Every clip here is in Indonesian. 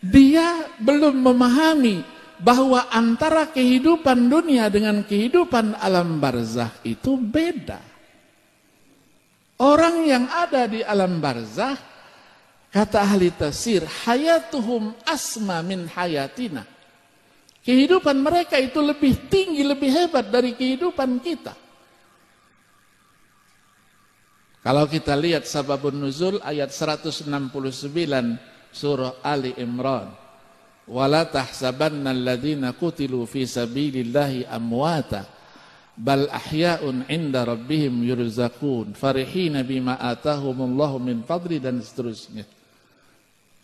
Dia belum memahami bahwa antara kehidupan dunia dengan kehidupan alam barzah itu beda. Orang yang ada di alam barzah, kata ahli tafsir, hayatuhum asma min hayatina. Kehidupan mereka itu lebih tinggi, lebih hebat dari kehidupan kita. Kalau kita lihat sababun nuzul ayat 169 surah Ali Imran. Wala tahsabanna alladhina qutilu fi sabilillahi amwata bal ahya'un 'inda rabbihim yurzaqun farihina bima atahumullahu min fadli, dan seterusnya.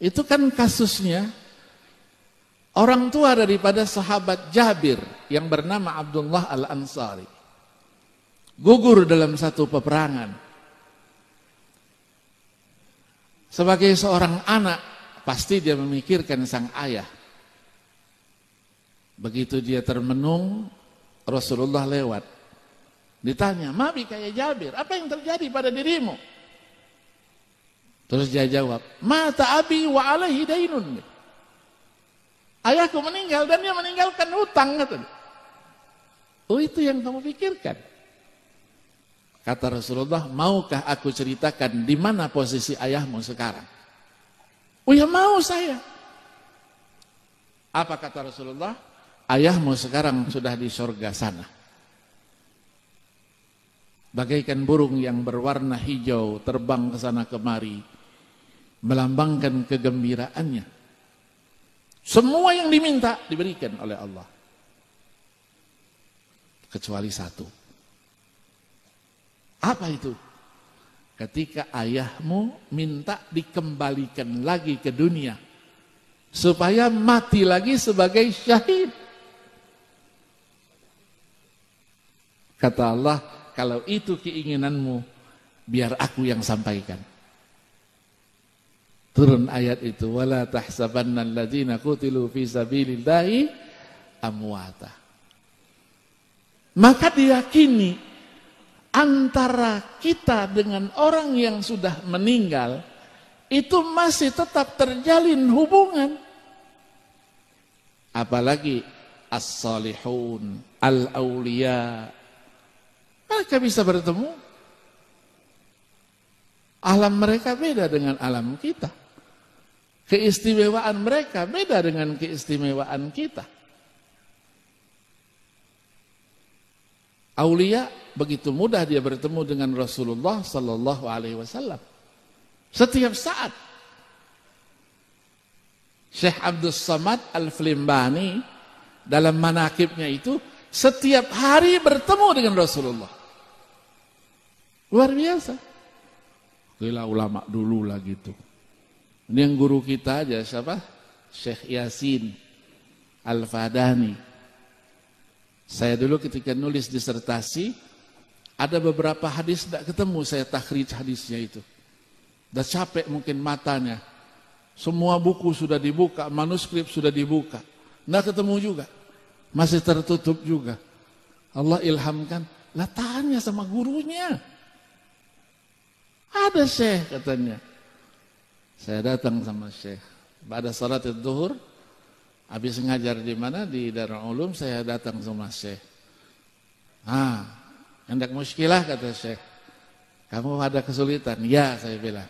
Itu kan kasusnya orang tua daripada sahabat Jabir yang bernama Abdullah Al-Ansari. Gugur dalam satu peperangan. Sebagai seorang anak, pasti dia memikirkan sang ayah. Begitu dia termenung, Rasulullah lewat. Ditanya, "Mabi kayak Jabir, apa yang terjadi pada dirimu?" Terus dia jawab, "Mata abi wa alaihi dainun." Ayahku meninggal dan dia meninggalkan hutang, katanya. Oh, itu yang kamu pikirkan? Kata Rasulullah, "Maukah aku ceritakan di mana posisi ayahmu sekarang?" "Oh ya, mau saya." Apa kata Rasulullah? "Ayahmu sekarang sudah di surga sana. Bagaikan burung yang berwarna hijau terbang ke sana kemari, melambangkan kegembiraannya. Semua yang diminta diberikan oleh Allah. Kecuali satu." Apa itu? Ketika ayahmu minta dikembalikan lagi ke dunia supaya mati lagi sebagai syahid. Kata Allah, kalau itu keinginanmu, biar aku yang sampaikan. Turun ayat itu, wala tahsabanna alladzina qutilu fi sabilillahi amwata. Maka diyakini antara kita dengan orang yang sudah meninggal itu masih tetap terjalin hubungan. Apalagi as-salihun, al-awliya, mereka bisa bertemu. Alam mereka beda dengan alam kita. Keistimewaan mereka beda dengan keistimewaan kita. Aulia begitu mudah dia bertemu dengan Rasulullah sallallahu alaihi wasallam. Setiap saat. Syekh Abdus Samad Al-Flimbani dalam manakibnya itu setiap hari bertemu dengan Rasulullah. Luar biasa. Gila ulama dulu lah gitu. Ini yang guru kita aja siapa? Syekh Yasin Al-Fadani. Saya dulu ketika nulis disertasi, ada beberapa hadis tidak ketemu, saya takhrij hadisnya itu. Udah capek mungkin matanya. Semua buku sudah dibuka, manuskrip sudah dibuka. Nggak ketemu juga. Masih tertutup juga. Allah ilhamkan, lah tanya sama gurunya. Ada Syekh katanya. Saya datang sama Syekh. Pada salat zuhur, habis ngajar di mana? Di Darul Ulum, saya datang sama Syekh. Hendak muskilah kata Syekh. Kamu ada kesulitan? Ya, saya bilang.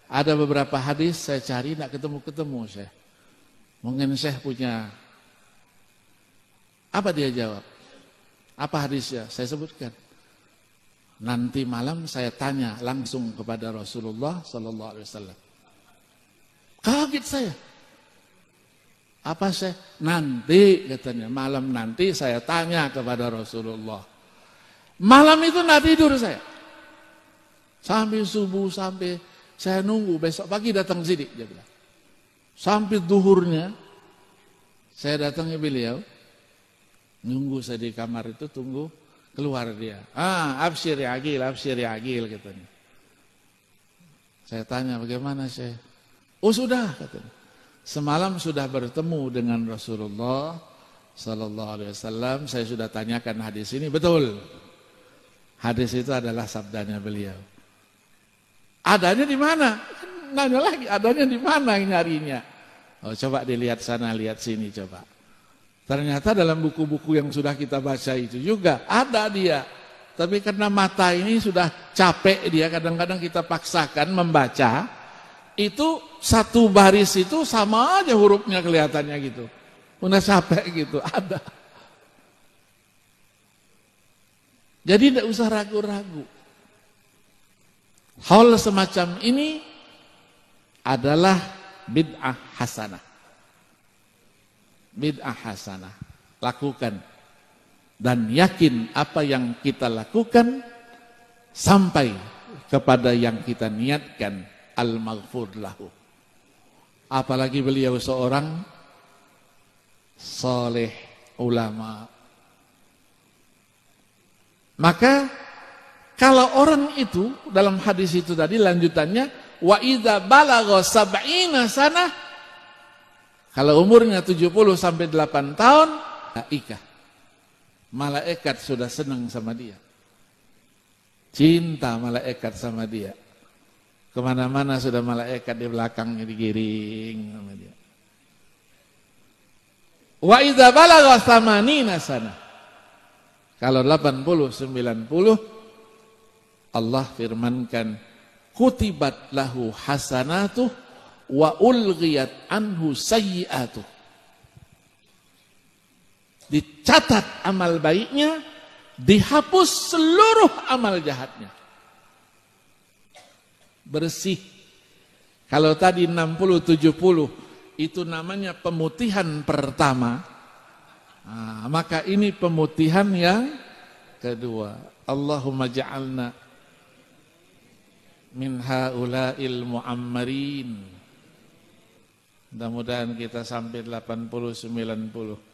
Ada beberapa hadis saya cari tidak ketemu-ketemu Syekh. Mungkin Syekh punya. Apa dia jawab? Apa hadisnya? Saya sebutkan. Nanti malam saya tanya langsung kepada Rasulullah sallallahu alaihi wasallam. Kaget saya. Apa Syekh? Nanti katanya, malam nanti saya tanya kepada Rasulullah. Malam itu enggak tidur saya. Sampai subuh, sampai saya nunggu besok pagi datang sini dia bilang. Sampai zuhurnya saya datangi beliau. Nunggu saya di kamar itu, tunggu keluar dia. Absyir ya agil katanya. Saya tanya bagaimana Syekh? Oh sudah katanya. Semalam sudah bertemu dengan Rasulullah sallallahu alaihi wasallam, saya sudah tanyakan hadis ini, betul. Hadis itu adalah sabdanya beliau. Adanya di mana? Nanya lagi, adanya di mana nyarinya? Oh, coba dilihat sana, lihat sini coba. Ternyata dalam buku-buku yang sudah kita baca itu juga ada dia. Tapi karena mata ini sudah capek dia, kadang-kadang kita paksakan membaca, itu satu baris itu sama aja hurufnya kelihatannya gitu. Udah capek gitu, ada. Jadi tidak usah ragu-ragu. Hal semacam ini adalah bid'ah hasanah. Bid'ah hasanah. Lakukan. Dan yakin apa yang kita lakukan sampai kepada yang kita niatkan, al-maghfur lahu. Apalagi beliau seorang saleh ulama. Maka kalau orang itu dalam hadis itu tadi lanjutannya, wa idza balagha sab'ina sanah, kalau umurnya 70 sampai 8 tahun, malaikat sudah senang sama dia. Cinta malaikat sama dia. Kemana-mana sudah malaikat di belakangnya digiring sama dia. Wa idza balagha thamanina sanah, kalau 80 90, Allah firmankan, kutibat lahu hasanatuh wa ulghiyat anhu sayyi'atuh. Dicatat amal baiknya, dihapus seluruh amal jahatnya. Bersih. Kalau tadi 60-70 itu namanya pemutihan pertama, nah, maka ini pemutihan yang kedua. Allahumma ja'alna min haula'il mu'ammarin. Mudah-mudahan kita sampai 80-90.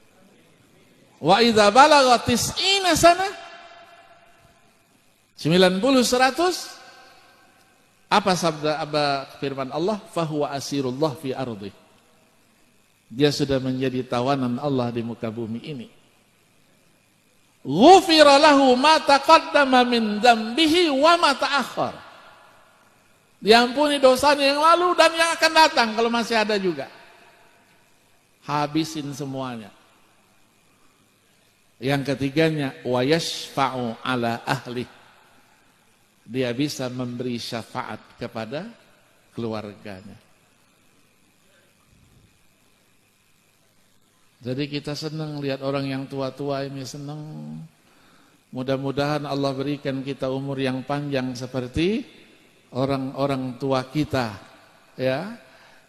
Wa idza balagha tis'ina sanah, 90-100, apa sabda firman Allah? Fahuwa asirullah fi ardi. Dia sudah menjadi tawanan Allah di muka bumi ini. Ghufira lahu ma taqaddama min dzambihi wa ma ta'akhkhar. Diampuni dosanya yang lalu dan yang akan datang kalau masih ada juga. Habisin semuanya. Yang ketiganya, wa yashfa'u ala ahli. Dia bisa memberi syafaat kepada keluarganya. Jadi kita senang lihat orang yang tua-tua ini, senang. Mudah-mudahan Allah berikan kita umur yang panjang seperti orang-orang tua kita, ya,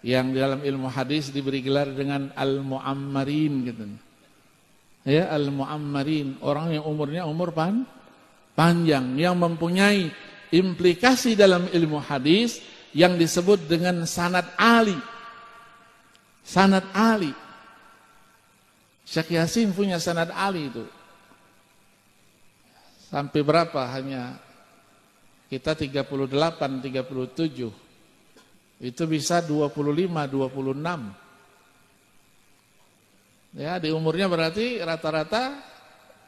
yang dalam ilmu hadis diberi gelar dengan al-mu'ammarin gitu. Ya, al-mu'ammarin, orang yang umurnya umur panjang, yang mempunyai implikasi dalam ilmu hadis yang disebut dengan sanad ali. Sanad ali. Syekh Yasin punya sanad ali itu. Sampai berapa? Hanya kita 38, 37. Itu bisa 25, 26. Ya, di umurnya berarti rata-rata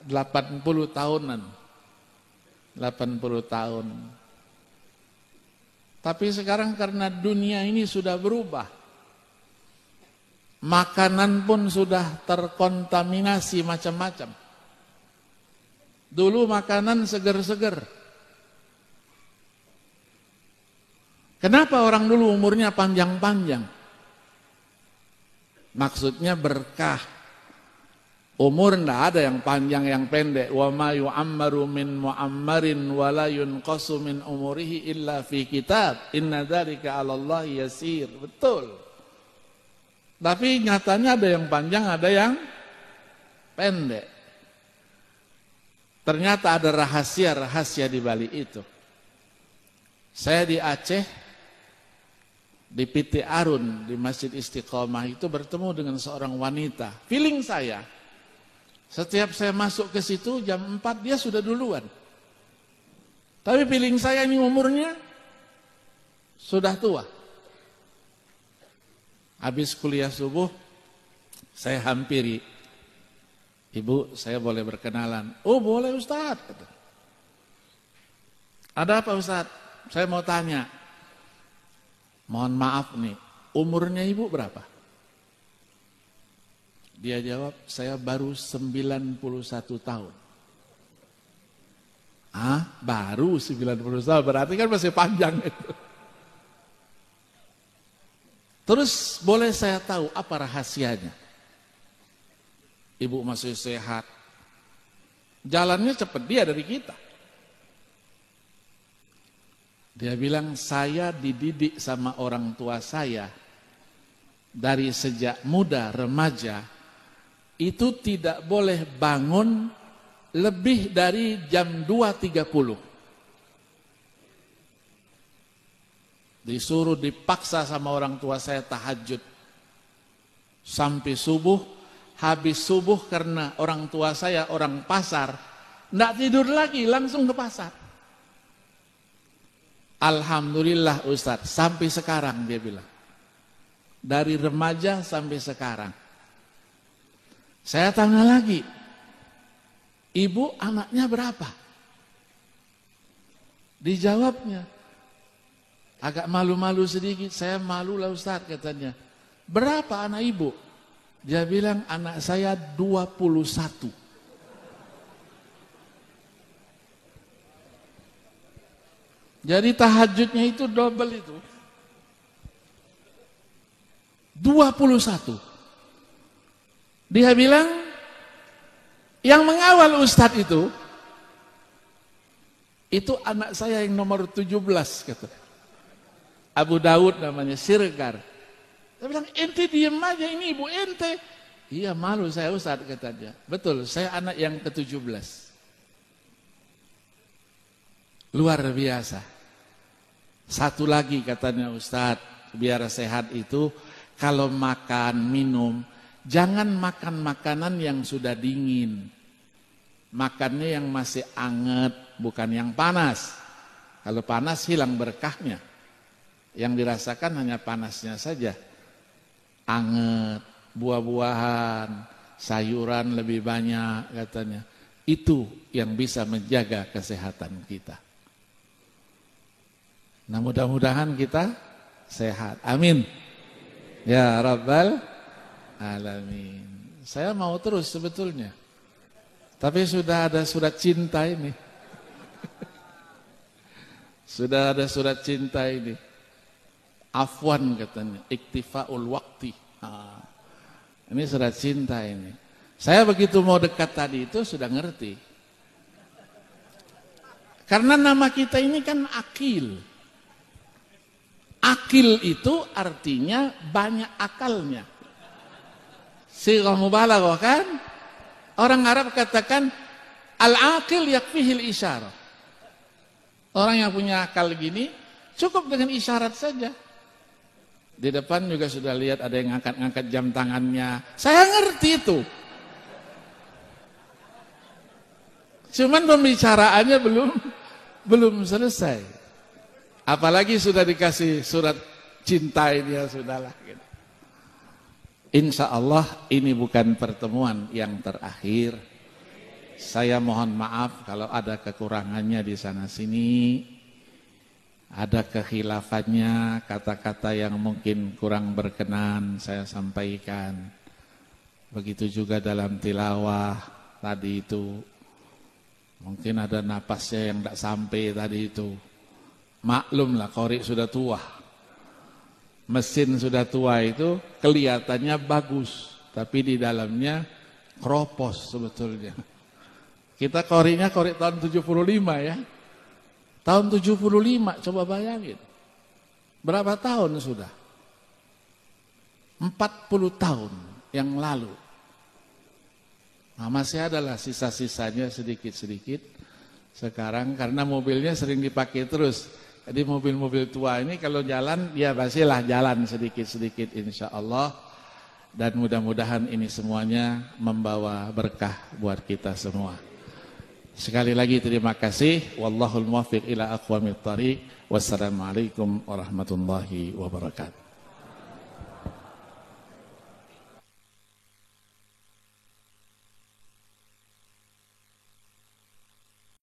80 tahunan. 80 tahun. Tapi sekarang karena dunia ini sudah berubah. Makanan pun sudah terkontaminasi macam-macam. Dulu makanan seger-seger. Kenapa orang dulu umurnya panjang-panjang? Maksudnya berkah. Umur tidak ada yang panjang yang pendek. Wa ma yu'ammaru min mu'ammarin wa la yunqasu min umurihi illa fi kitab. Inna dzalika 'ala Allah yasir. Betul. Tapi nyatanya ada yang panjang, ada yang pendek. Ternyata ada rahasia-rahasia di balik itu. Saya di Aceh, di PT Arun, di Masjid Istiqomah itu bertemu dengan seorang wanita. Feeling saya, setiap saya masuk ke situ jam 4 dia sudah duluan. Tapi feeling saya ini umurnya sudah tua. Habis kuliah subuh, saya hampiri. Ibu, saya boleh berkenalan? Oh boleh Ustaz. Ada apa Ustaz? Saya mau tanya. Mohon maaf nih, umurnya ibu berapa? Dia jawab, saya baru 91 tahun. Ah, baru 91 tahun, berarti kan masih panjang itu. Terus boleh saya tahu apa rahasianya? Ibu masih sehat. Jalannya cepat dia dari kita. Dia bilang, saya dididik sama orang tua saya dari sejak muda, remaja, itu tidak boleh bangun lebih dari jam 2.30. Disuruh dipaksa sama orang tua saya tahajud sampai subuh. Habis subuh karena orang tua saya orang pasar, enggak tidur lagi, langsung ke pasar. Alhamdulillah Ustadz, sampai sekarang dia bilang. Dari remaja sampai sekarang. Saya tanya lagi, ibu anaknya berapa? Dijawabnya, agak malu-malu sedikit, saya malu lah Ustadz katanya. Berapa anak ibu? Dia bilang anak saya 21. Jadi tahajudnya itu double itu. 21. Dia bilang yang mengawal Ustadz itu anak saya yang nomor 17 kata. Abu Daud namanya, Sirgar. Saya bilang, ente diem aja, ini ibu ente. Iya malu saya Ustadz katanya. Betul, saya anak yang ke-17. Luar biasa. Satu lagi katanya Ustadz, biar sehat itu, kalau makan, minum, jangan makan makanan yang sudah dingin. Makannya yang masih anget, bukan yang panas. Kalau panas hilang berkahnya. Yang dirasakan hanya panasnya saja. Anget, buah-buahan, sayuran lebih banyak katanya. Itu yang bisa menjaga kesehatan kita. Nah mudah-mudahan kita sehat. Amin. Ya Rabbal Alamin. Saya mau terus sebetulnya. Tapi sudah ada surat cinta ini. Sudah ada surat cinta ini. Afwan katanya, iktifa'ul waqti. Ini surat cinta ini. Saya begitu mau dekat tadi itu sudah ngerti. Karena nama kita ini kan akil. Akil itu artinya banyak akalnya. Sighah mubalaghah kan? Orang Arab katakan al-aqil yakfihil isyarah. Orang yang punya akal gini cukup dengan isyarat saja. Di depan juga sudah lihat ada yang ngangkat-ngangkat jam tangannya. Saya ngerti itu. Cuman pembicaraannya belum selesai. Apalagi sudah dikasih surat cinta ini ya sudahlah. Gitu. Insya Allah ini bukan pertemuan yang terakhir. Saya mohon maaf kalau ada kekurangannya di sana sini. Ada kekhilafannya, kata-kata yang mungkin kurang berkenan saya sampaikan. Begitu juga dalam tilawah tadi itu. Mungkin ada napasnya yang tidak sampai tadi itu. Maklumlah qori sudah tua. Mesin sudah tua itu kelihatannya bagus. Tapi di dalamnya kropos sebetulnya. Kita qorinya qori tahun 75 ya. Tahun 75, coba bayangin. Berapa tahun sudah? 40 tahun yang lalu. Nah, masih adalah sisa-sisanya sedikit-sedikit. Sekarang karena mobilnya sering dipakai terus. Jadi mobil-mobil tua ini kalau jalan, ya pastilah jalan sedikit-sedikit insya Allah. Dan mudah-mudahan ini semuanya membawa berkah buat kita semua. Sekali lagi terima kasih. Wallahul muwaffiq ila aqwamit thariq. Wassalamualaikum warahmatullahi wabarakatuh.